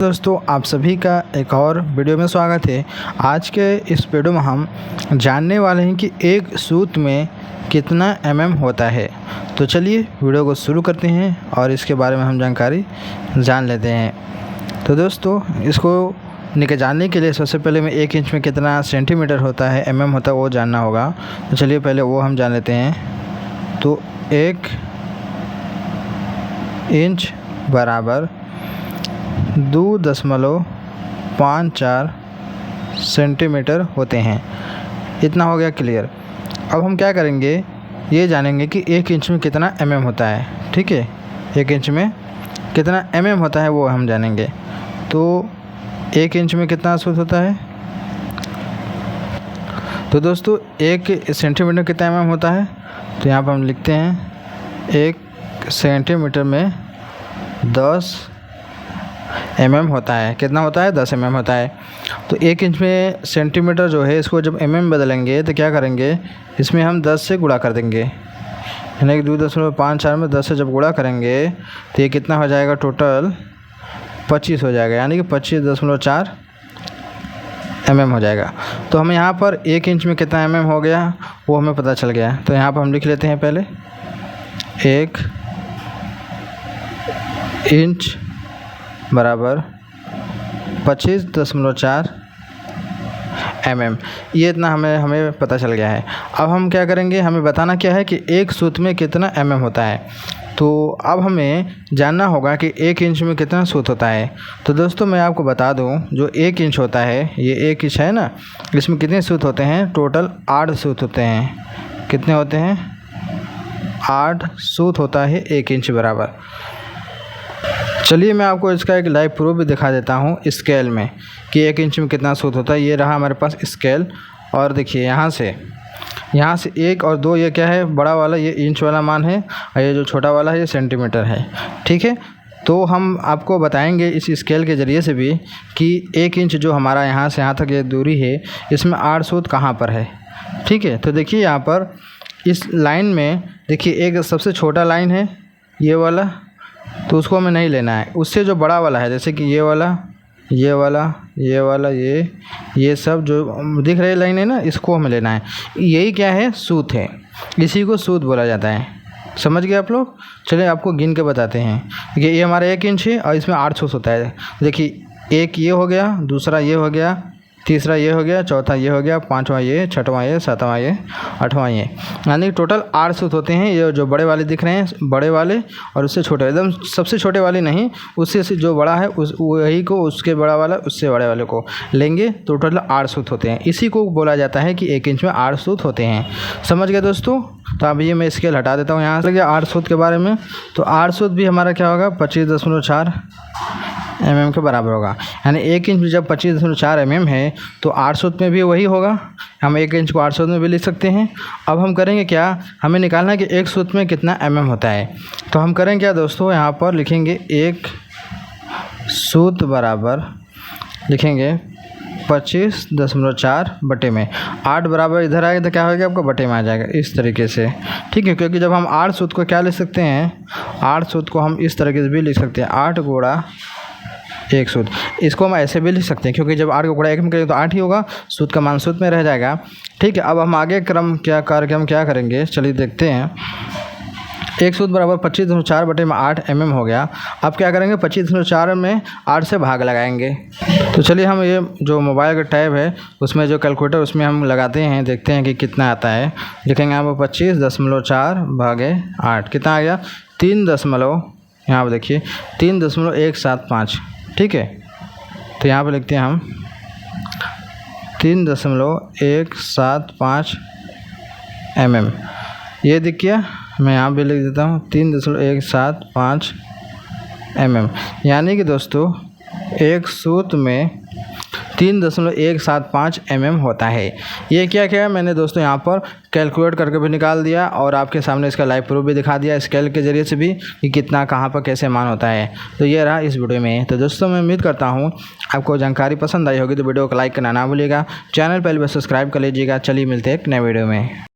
दोस्तों आप सभी का एक और वीडियो में स्वागत है। आज के इस वीडियो में हम जानने वाले हैं कि एक सूत में कितना mm होता है। तो चलिए वीडियो को शुरू करते हैं और इसके बारे में हम जानकारी जान लेते हैं। तो दोस्तों इसको जानने के लिए सबसे पहले में 1 इंच में कितना सेंटीमीटर होता है, mm होता है, वो जानना होगा। तो चलिए पहले वो हम जान लेते हैं। तो 1 इंच बराबर 2.54 सेंटीमीटर होते हैं। इतना हो गया क्लियर। अब हम क्या करेंगे, ये जानेंगे कि 1 इंच में कितना mm होता है। ठीक है, 1 इंच में कितना mm होता है वो हम जानेंगे। तो 1 इंच में कितना सूत होता है, तो दोस्तों 1 सेंटीमीटर में कितना mm होता है। तो यहाँ पर हम लिखते हैं 1 सेंटीमीटर में 10 mm होता है। कितना होता है, 10 mm होता है। तो 1 इंच में सेंटीमीटर जो है, इसको जब mm बदलेंगे तो क्या करेंगे, इसमें हम 10 से गुणा कर देंगे, यानी कि 2.54 में 10 से जब गुणा करेंगे तो ये कितना हो जाएगा, टोटल 25 हो जाएगा, यानी कि 25.4 mm हो जाएगा। तो हमें यहाँ पर 1 इंच में कितना mm हो गया वो हमें पता चल गया। तो यहाँ पर हम लिख लेते हैं पहले 1 इंच बराबर 25.4 mm। ये इतना हमें पता चल गया है। अब हम क्या करेंगे, हमें बताना क्या है कि एक सूत में कितना mm होता है। तो अब हमें जानना होगा कि 1 इंच में कितना सूत होता है। तो दोस्तों मैं आपको बता दूं, जो 1 इंच होता है, ये 1 इंच है ना, इसमें कितने सूत होते हैं, टोटल 8 सूत होते हैं। कितने होते हैं, 8 सूत होता है 1 इंच बराबर। चलिए मैं आपको इसका एक लाइव प्रूफ भी दिखा देता हूँ स्केल में कि 1 इंच में कितना सूत होता है। ये रहा हमारे पास स्केल, और देखिए यहाँ से 1 और 2, ये क्या है, बड़ा वाला ये इंच वाला मान है, और ये जो छोटा वाला है ये सेंटीमीटर है। ठीक है, तो हम आपको बताएंगे इस स्केल के ज़रिए से भी कि 1 इंच जो हमारा यहाँ से यहाँ तक ये दूरी है, इसमें 8 सूत कहाँ पर है। ठीक है, तो देखिए यहाँ पर इस लाइन में देखिए एक सबसे छोटा लाइन है ये वाला, तो उसको हमें नहीं लेना है। उससे जो बड़ा वाला है, जैसे कि ये वाला, ये वाला, ये वाला, ये सब जो दिख रहे लाइन है ना, इसको हमें लेना है। यही क्या है, सूत है, इसी को सूत बोला जाता है। समझ गए आप लोग। चलिए आपको गिन के बताते हैं। देखिए ये हमारा 1 इंच है और इसमें 8 सूत होता है। देखिए एक ये हो गया, दूसरा ये हो गया, तीसरा ये हो गया, चौथा ये हो गया, 5वां ये, 6वां ये, 7वां ये, 8वां ये, यानी टोटल 8 सूत होते हैं। ये जो बड़े वाले दिख रहे हैं, बड़े वाले, और उससे छोटे, एकदम सबसे छोटे वाले नहीं, उससे से जो बड़ा है उस वही को, उसके बड़ा वाला उससे बड़े वाले को लेंगे तो टोटल 8 सूत होते हैं। इसी को बोला जाता है कि 1 इंच में 8 सूत होते हैं। समझ गए दोस्तों। तो अब ये मैं स्केल हटा देता हूँ यहाँ से 8 सूत के बारे में। तो 8 सूत भी हमारा क्या होगा, 25.4 mm के बराबर होगा। यानी 1 इंच में जब 25.4 mm है तो 8 सूत में भी वही होगा। हम 1 इंच को 8 सूत में भी लिख सकते हैं। अब हम करेंगे क्या, हमें निकालना है कि 1 सूत में कितना mm होता है। तो हम करेंगे क्या दोस्तों, यहाँ पर लिखेंगे 1 सूत बराबर, लिखेंगे 25.4 बटे में 8 बराबर इधर आएगा तो क्या होगा, आपका बटे में आ जाएगा इस तरीके से। ठीक है, क्योंकि जब हम 8 सूत को क्या लिख सकते हैं, 8 सूत को हम इस तरीके से भी लिख सकते हैं, 8 गुणा 1 सूत। इसको हम ऐसे भी लिख सकते हैं, क्योंकि जब 8 को गुणा 1 में करेंगे तो 8 ही होगा, सूत का मान सूत में रह जाएगा। ठीक है, अब हम आगे क्रम क्या करके हम क्या करेंगे, चलिए देखते हैं। 1 सूत बराबर 25.4 बटे में 8 mm हो गया। अब क्या करेंगे, 25.4 में 8 से भाग लगाएंगे। तो चलिए हम ये जो मोबाइल का टैब है उसमें जो कैलकुलेटर, उसमें हम लगाते हैं, देखते हैं कि कितना आता है। लिखेंगे यहाँ पर 25.4 भागे 8, कितना आ गया, 3 यहाँ पर देखिए 3.175। ठीक है, तो यहाँ पर लिखते हैं हम 3.175 mm। ये देखिए मैं यहाँ भी लिख देता हूँ 3.175 mm। यानी कि दोस्तों 1 सूत में 3.175 mm होता है। ये क्या है, मैंने दोस्तों यहाँ पर कैलकुलेट करके भी निकाल दिया और आपके सामने इसका लाइव प्रूफ भी दिखा दिया स्केल के ज़रिए से भी कि कितना कहाँ पर कैसे मान होता है। तो ये रहा इस वीडियो में। तो दोस्तों मैं उम्मीद करता हूँ आपको जानकारी पसंद आई होगी। तो वीडियो को लाइक करना ना भूलिएगा, चैनल पहले सब्सक्राइब कर लीजिएगा। चलिए मिलते हैं एक नए वीडियो में।